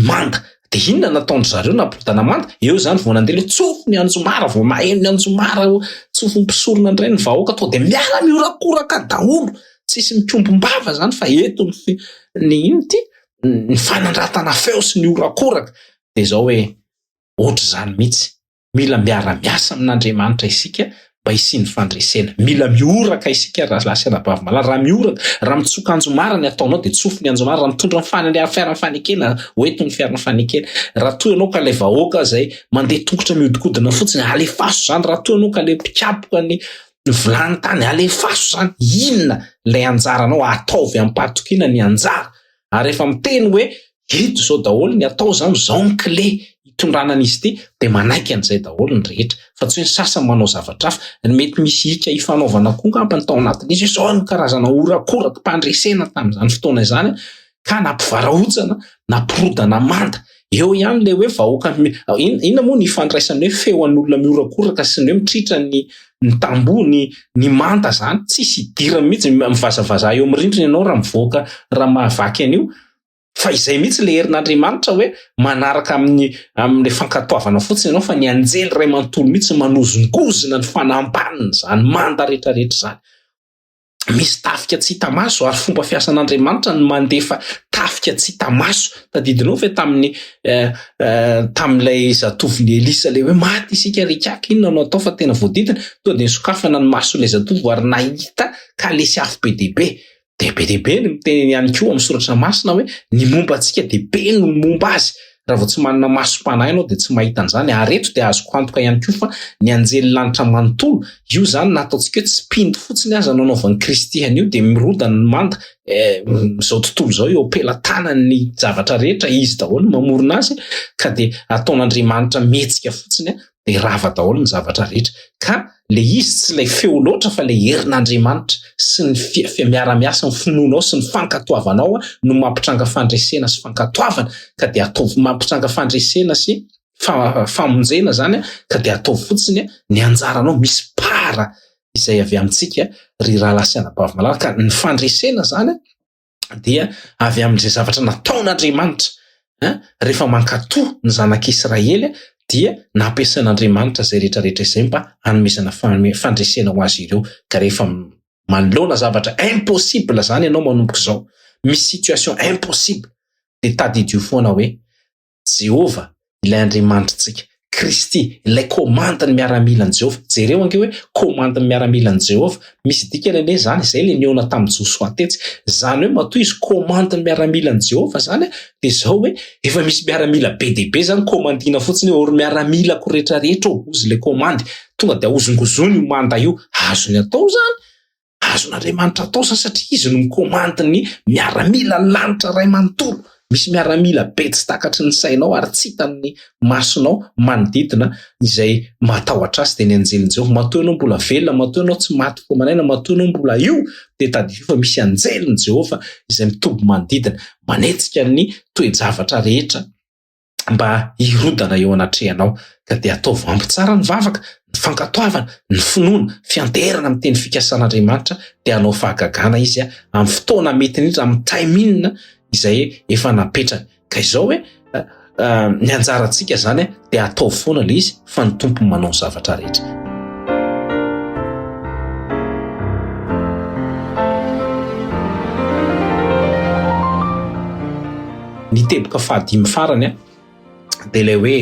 manda. De inona nataony zareo namprodana manda? Eo zany vao nandeha le tsofo ny Anjomara, vao maheno ny Anjomara tsofo mpisorona indray ny vahoaka to de miara miorakoraka daholo, tsisy mikombom-bava zany fa eto ny fanandratana feo sy ny orakoraka. De zao hoe ohatry zany mihitsy, mila miara-miasa amin'Andriamanitra isika mba hisiany fandresena. Mila mioraka isika raha lasana bavy malala. Raha mioraka, raha mitsoka Anjomara ny ataonao de tsofo ny Anjomara. Raha mitondra ny fiaran'ny fanekena, hoentin'ny fiaran'ny fanekena. Raha toy ianao ka le vahoaka zay mandeha tongotra miodikodina fotsiny, alefaso zany. Raha toy ianao ka le mpikapoka ny vilany tany, alefaso zany. Inona le anjaranao? Ataovy ampatokina ny anjara. Ary rehefa miteny hoe ito zao daholo ny atao zany, zao ny clé itondranan'izy ity, de manaiky an'izay daholo ny rehetra. Fa tsy hoe ny sasany manao zavatra hafa, mety misy hika ifanaovana koa ngambany tao anatin'izy. Zao ny karazana orakoraka mpandresena tamin'izany fotoana izany, ka nampivarahotsana, nampirodana manda. Eo ihany le hoe vahoaka. Inona moa ny ifandraisany hoe feo an'olona miorakoraka sy ny hoe mitritra ny tamboho ny manda zany? Tsisy idirany mihitsy, mivazavaza eo mirindrina ianao raha mivoaka, raha mahavaky an'io. Fa izay mihitsy le herin'Andriamanitra hoe manaraka amin'le fankatoavana fotsiny ianao, fa ny anjely ray manontolo mihitsy manozongozona ny fanambaniny zany manda rehetrarehetra zany. Misy tafika tsy hita maso, ary fomba fiasan'Andriamanitra ny mandefa tafika tsy hita maso. Tadidinao fe tamin'ilay zatovy Elisa le hoe maty isika rikaka, inona no atao fa tena voadidina? To de nisokafana ny mason'ilay zatovy ary nahita ka lesy afo be dehibe. De be dehibe ny miteny ihany koa amin'ny soratra masina hoe ny momba antsika de be no momba azy. Raha vao tsy manana masom-panahy ianao de tsy mahita an'izany. Ary eto de azoko antoka ihany koa fa ny anjely lanitra manontolo, io zany nataontsika hoe tsy pindy fotsiny aza nanaovan'ny Kristy an'io, de mirodana ny manda. Zao tontolo zao eo ampelantanany zavatra rehetra, izy daholo mamorona azy, ka de ataon'Andriamanitra mihetsika fotsiny, de rava daholo ny zavatra rehetra. Ka le izy tsy lay feo loatra fa le herin'Andriamanitra sy ny miara-miasa ny finoanao sy ny fankatoavanao no mampitranga fandresena sy fankatoavana. Ka de ataovy mampitranga fandresena sy famonjena zany, ka de ataovy fotsiny ny anjaranao. Misy para izay avy amintsika ry raha lasana bavy malala. Ka ny fandresena zany dia avy amin'izay zavatra nataon'Andriamanitra rehefa mankatoa ny zanak'Israely, dia nampiasan'Andriamanitra zay rehetrarehetra izay mba hanomezana fandresena ho azy ireo. Ka rehefa manoloana zavatra impossible zany ianao manomboka zao, misy situation impossible, de tadidio foana hoe Jehova ilay Andriamanitritsika, Kristy ilay komandany miaramilan'i Jehova. Jereo ange hoe komandany miaramilan'i Jehova. Misy dikany ane zany, zay le niona tamin'ny Josoa tetsy. Zany hoe matoa izy komandany miaramilan'i Jehova zany, de zao hoe efa misy miaramila be dehibe zany, komandina fotsiny ory miaramilako rehetrarehetra ozy le komandy, tonga de ahozongozony io manda io. Azony atao zany, azon'Andriamanitra atao zany, satria izy no mikomandiny ny miaramila lanitra ray manontolo. Misy miaramila be tsy takatry ny sainao ary tsy hitan'ny masonao manodidina izay matahotra azy. De ny anjelin Jehova, matoa ianao mbola velona, matoa ianao tsy maty fo manaina, matoa ianao mbola io, de taddio fa misy anjelin Jehova izay mitoby manodidina, manetsika ny toe-javatra rehetra mba hirodana eo anatrehanao. Ka de ataovy ampy tsara ny vavaka, ny fankatoavana, ny finoana, fianderana amin'ny teny fikasan'Andriamanitra, de anao fahagagana izy amin'ny fotoana mety indrindra, amin'ny time izay efa napetrany. Ka izao hoe ny anjarantsika zany de atao foana le izy, fa ny tompo manao zavatra rehetra. Ny teboka fahadimy farany de le hoe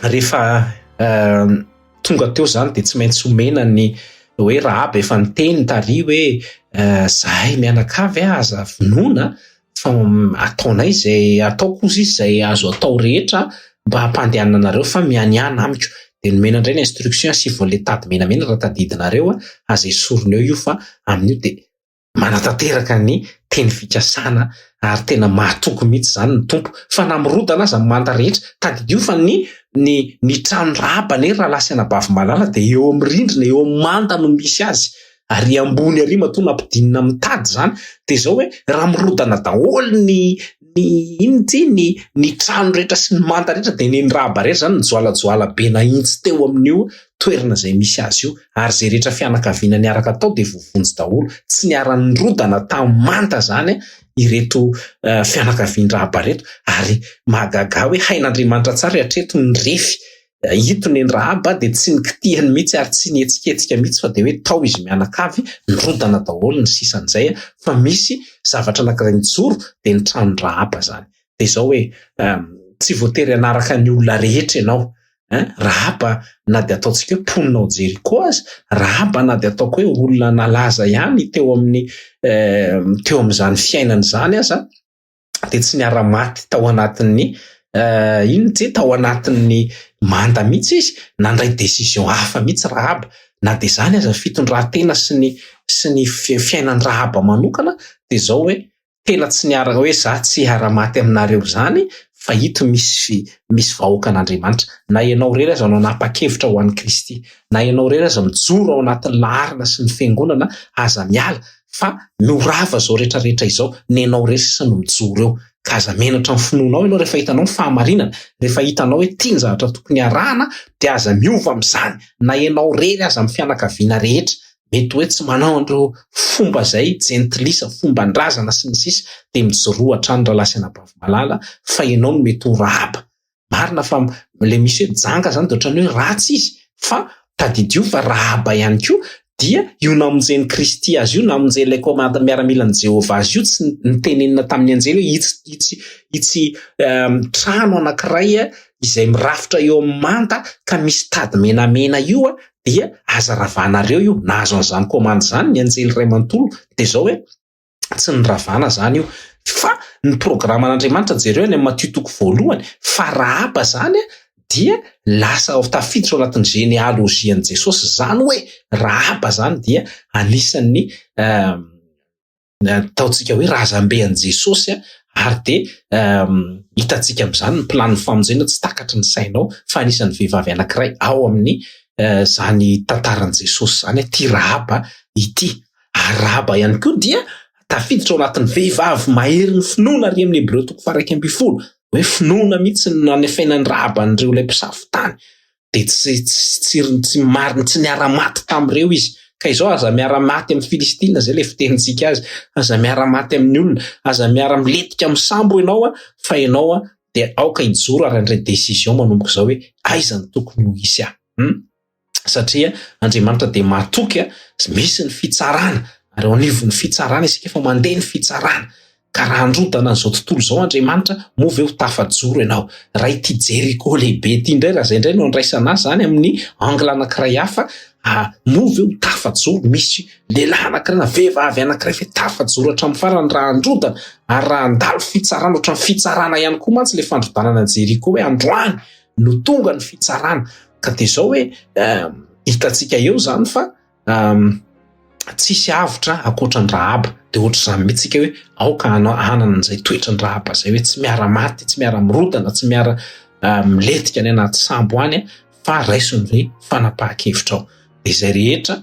rehefa tonga teo zany de tsy maintsy omena ny hoe Rahaba efa niteny tary hoe zahay mianakavy aza vinoana fa ataonay zay ataoko izy zay azo atao rehetra mba hampandehanana anareo fa mianiana amiko. De nomena indray ny instruction sy voale tady menamena raha tadidinareo aza esorony eo io, fa amin'io de manatanteraka ny teny fikasana ary tena mahatoky mihitsy zany ny tompo. Fa namirodana aza manda rehetra tadidio fa ny trano Rahaba ne raha lasana bavy malala de eo amin'ny rindrina, eo amin'ny manda no misy azy, ary ambony ary matoa nampidinina mitady zany. De zao hoe raha mirodana daholo ny trano rehetra sy ny manda rehetra, de ny Rahaba rehetra zany ny joalajoala be nahitsy teo amin'io toerana izay misy azy io, ary zay rehetra fianakaviana niaraka tao dia vovonjy daholo, tsy niara-nirodana tamanta zany ireto fianakavian-drahaba reto, ary mahagaga hoe hain'Andriamanitra tsara hatreto ny refy hitony ny Rahaba dia tsy nikitihany mihitsy ary tsy nihetsiketsika mihitsy fa dia hoe tao izy mianakavy nirodana daholo ny sisan'izay, fa misy zavatra anankiray nijoro dia ny tranon'ny Rahaba zany. Dia izao hoe tsy voatery anaraka ny olona rehetra ianao. Rahaba na dia ataontsika hoe mponina ao Jeriko aza, Rahaba na dia ataoko hoe olona nalaza ihany teo amin'izany fiainana zany aza, dia tsy niara-maty tao anatin'ny tao anatin'ny manda mihitsy izy, nandray décision hafa mihitsy Rahaba, na dia zany aza fitondran-tena sy ny fiainan'ny Rahaba manokana, dia zao hoe tena tsy niara hoe za tsy hiara-maty aminareo zany, fa hito misy vahoaka an'Andriamanitra. Na ianao rery aza no nanapa-kevitra ho an'i Kristy, na ianao rery aza mijoro ao anatin'ny laharana sy ny fiangonana, aza miala fa miorava zao rehetrarehetra izao, ny ianao rery sisa no mijoro eo, ka aza menatra ny finoanao ianao rehefa hitanao ny fahamarinana, rehefa hitanao hoe tiany zavatra tokony arahana dia aza miova amin'izany. Na ianao rery aza amin'ny fianakaviana rehetra, mety hoe tsy manao andreo fomba zay jentilisa, fomban-drazana sy ny sisa, dia mijoro hatrany rahalasy anabavy malala, fa ianao no mety ho Rahaba. Marina fa le misy hoe janga zany dia ohatrany hoe ratsy izy, fa tadidio fa Rahaba ihany koa dia io namonjen'ny Kristy azy io, namonjen'ilay komanda miaramilan'i Jehovah azy io, tsy nitenenina tamin'ny anjely hoe itsy trano anankiray izay mirafitra eo amin'ny manta ka misy tady menamena io dia aza ravanareo io, nahazo an'izany komanda zany ny anjely iray manontolo. Dia zao hoe tsy ny ravana zany io, fa ny programan'Andriamanitra jereo any amin'ny Matio toko voalohany, fa Rahaba zany dia lasa tafiditra ao anatin'ny genealojian'i Jesosy, zany hoe Rahaba zany dia anisan'ny ataontsika hoe razambean'i Jesosy, ary dia hitantsika amin'izany ny plan'ny famonjena tsy takatry ny sainao, fa anisan'ny vehivavy anankiray ao amin'ny zany tantaran'i Jesosy zany, ty Rahaba ity. Ary Rahaba ihany koa dia tafiditra ao anatin'ny vehivavy mahery ny finoana ary amin'ny Hebreo toko 1:12, hoe finoana mihitsy no nanefainan'ny Rahaba an'ireo ilay mpisafo tany, dia tsy marina, tsy niara-maty tamin'ireo izy. Ka izao aza miara-maty amin'ny Filistina zay ilay fitenintsika azy, aza miara-maty amin'ny olona, aza miara-miletika amin'ny sambo ianao, fa ianao dia aoka hijoro ary handray décision manomboka izao hoe aiza no tokony ho isy aho. Satria Andriamanitra dia mahatoky misy ny fitsarana, ary ao anivon'ny fitsarana isika efa mandeha ny fitsarana. Ka raha androdana an'izao tontolo izao Andriamanitra, move ho tafajoro ianao. Raha ity Jeriko lehibe ity indray, raha izay indray no andraisana azy zany amin'ny angle anankiray hafa, move ho tafajoro. Misy lehilahy anankiray na vehivavy anankiray fe tafajoro hatramin'ny farany raha androdana, ary raha andalo fitsarana ohatran'ny fitsarana ihany koa mantsy ilay fandrodanana Jeriko hoe androany no tonga ny fitsarana. Ka dia izao hoe hitantsika eo zany fa tsisy avitra ankoatran'ny Rahaba, dia ohatr'izany mihitsika hoe aoka hanana an'izay toetran'ny Rahaba zay, hoe tsy miara-maty, tsy miara-mirodana, tsy miara-miletika ny anaty sambo any, fa raisiny hoe fanapahan-kevitra ao. Dia izay rehetra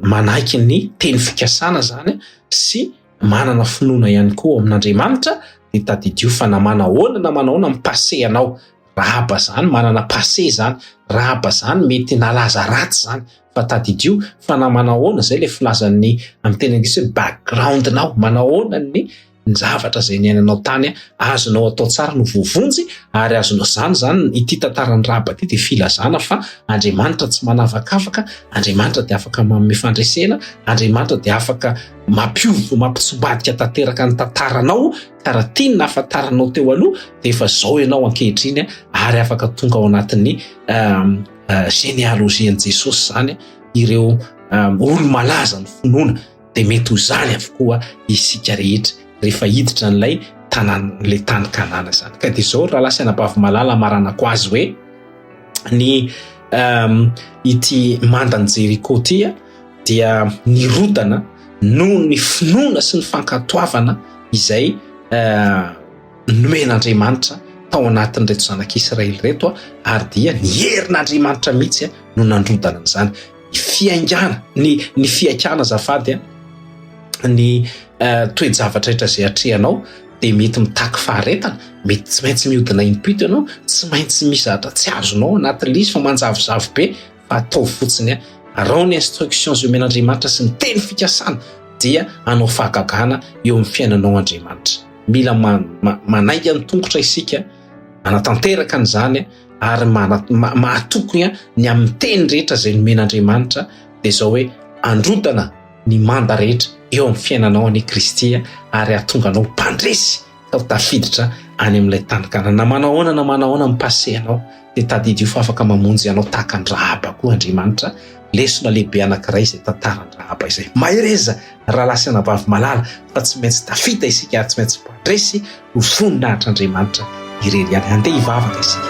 manaiky ny teny fikasana zany sy manana finoana ihany koa amin'Andriamanitra, dia tadidio fa namana ahoana na manahoana mipase anao. Rahaba zany manana passé zany, Rahaba zany mety nalaza ratsy zany, fa tadidio fa namanahoana zay ilay filazan'ny amin'ny teny anglisy hoe background-nao, manahoana ny zavatra zay niainanao tany, azonao atao tsara no vovonjy, ary azonao zany ity tantaran'ny Rahaba ity dia filazana fa Andriamanitra tsy manavakavaka, Andriamanitra dia afaka manome fandresena, Andriamanitra dia afaka mampitsombadika tanteraka ny tantaranao, ka raha tiany nahafantaranao teo aloha dia efa zao ianao ankehitriny, ary afaka tonga ao anatin'ny genealojian'i Jesosy zany ireo olo malaza ny finoana, dia mety ho zany avokoa isika rehetra rehefa hiditra n'ilay tanàna, tany Kanana zany. Ka dia izao raha lasy anabavy malala maranako azy hoe ny ity mandan'i Jeriko ity dia nirodana noho ny finoana sy ny fankatoavana izay nomen'Andriamanitra tao anatin'ireto zanak'Israely reto, ary dia nierin'Andriamanitra mihitsy no nandrodana an'izany. Fiaingana ny fiaikana zafady ny toe-javatra rehetra izay atrehanao dia mety mitaky faharetana, mety tsy maintsy mihodina impito ianao, tsy maintsy misy zavatra tsy azonao anatin'ilay izy fa manjavozavo be, fa atao fotsiny arao ny instruction zay omen'Andriamanitra sy ny teny fikasana dia anao fahagagana eo amin'ny fiainanao Andriamanitra. Mila manaiky ny tongotra isika anatanteraka an'izany ary mahatokony ny amin'ny teny rehetra zay nomen'Andriamanitra dia zao hoe androdana ny manda rehetra eo amin'ny fiainanao any Kristy ary ahatonganao mpandresy ka tafiditra any amin'ilay tanokana. Na manao ahoana mipase anao dia tadidio fa afaka mamonjy anao tahaka ny Rahaba koa Andriamanitra. Lesona lehibe anankiray izay tantarany Rahaba izay. Mahereza rahalasana vavy malala fa tsy maintsy tafita isika ary tsy maintsy mpandresy ho voninahitra Andriamanitra irery ihany. Andeha hivavaka isika.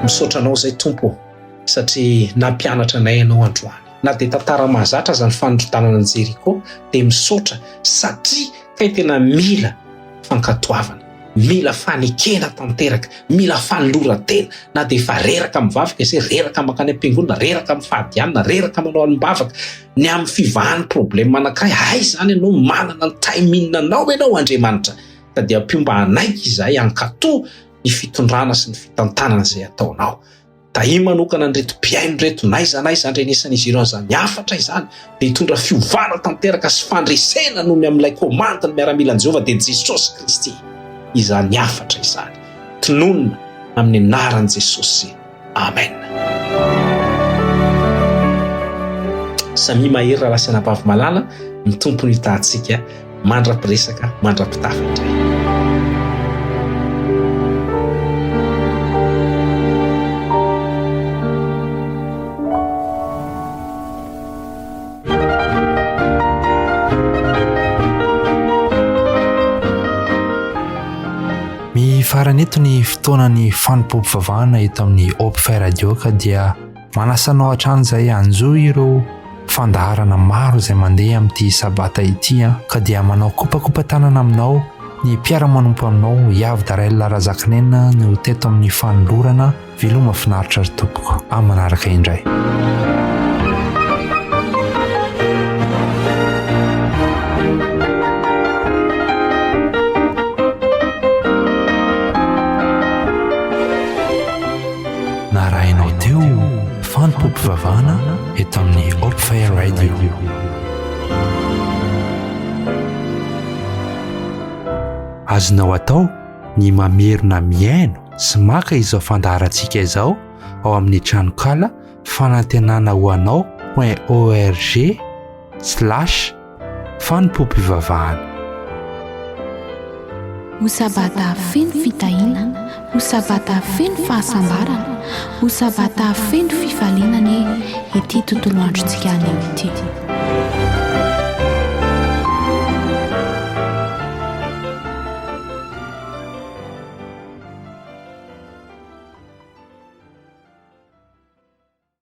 Misaotra anao zay Tompo satria nampianatra anay ianao androany. Na dia tantara mahazatra zany fanondrotanana ny Jeriko dia misaotra satria kay tena mila fankatoavana, mila fanekena tanteraka, mila fanoloran-tena. Na dia efa reraka mivavaka izay, reraka makany am-piangonana, reraka mifadianana, reraka manao alim-bavaka ny amin'ny fivahan'ny problème anankiray. Hay zany ianao manana ny timing anao ianao Andriamanitra ka dia mpiomba anaiky izahay ankatoa ny fitondrana sy ny fitantanana izay ataonao. Tahi manokana an'ireto mpiaino reto naiza andrenesan'izy ireo zany afatra izany dia hitondra fiovana tanteraka sy fandresena noho ny amin'ilay komanda ny miaramilan'i Jehovah dia Jesosy Kristy. Izany afatra izany. Tononona amin'ny anaran'i Jesosy. Amen. Samy mahery rahalasana vavy malala ny tompony hitantsika mandra-piresaka mandra-pitafy. Faraneto ny fotoanany fanompoam-pivavahana eto amin'ny Hope Radio ka dia manasanao hatrany izay anjo ireo fandaharana maro izay mandeha amin'ity sabata ity ka dia manao kopakopa tanana aminao ny mpiara-manompo aminao Iavy Darella Razakinena no teto amin'ny fanolorana veloma finaritra ry tompoko amin'ny manaraka indray. Narahinao teo fanompoam-pivavahana eto amin'ny Hope Radio. Azonao atao ny mamerina miaino sy maka izao fandaharantsika izao ao amin'ny tranokala fanantenana ho anao.org/fanompoam-pivavahana. Ho sabata feno fitahina, ho sabata feno fahasambarana, ho sabata feno fifalinana ity tontolo androntsika any ity.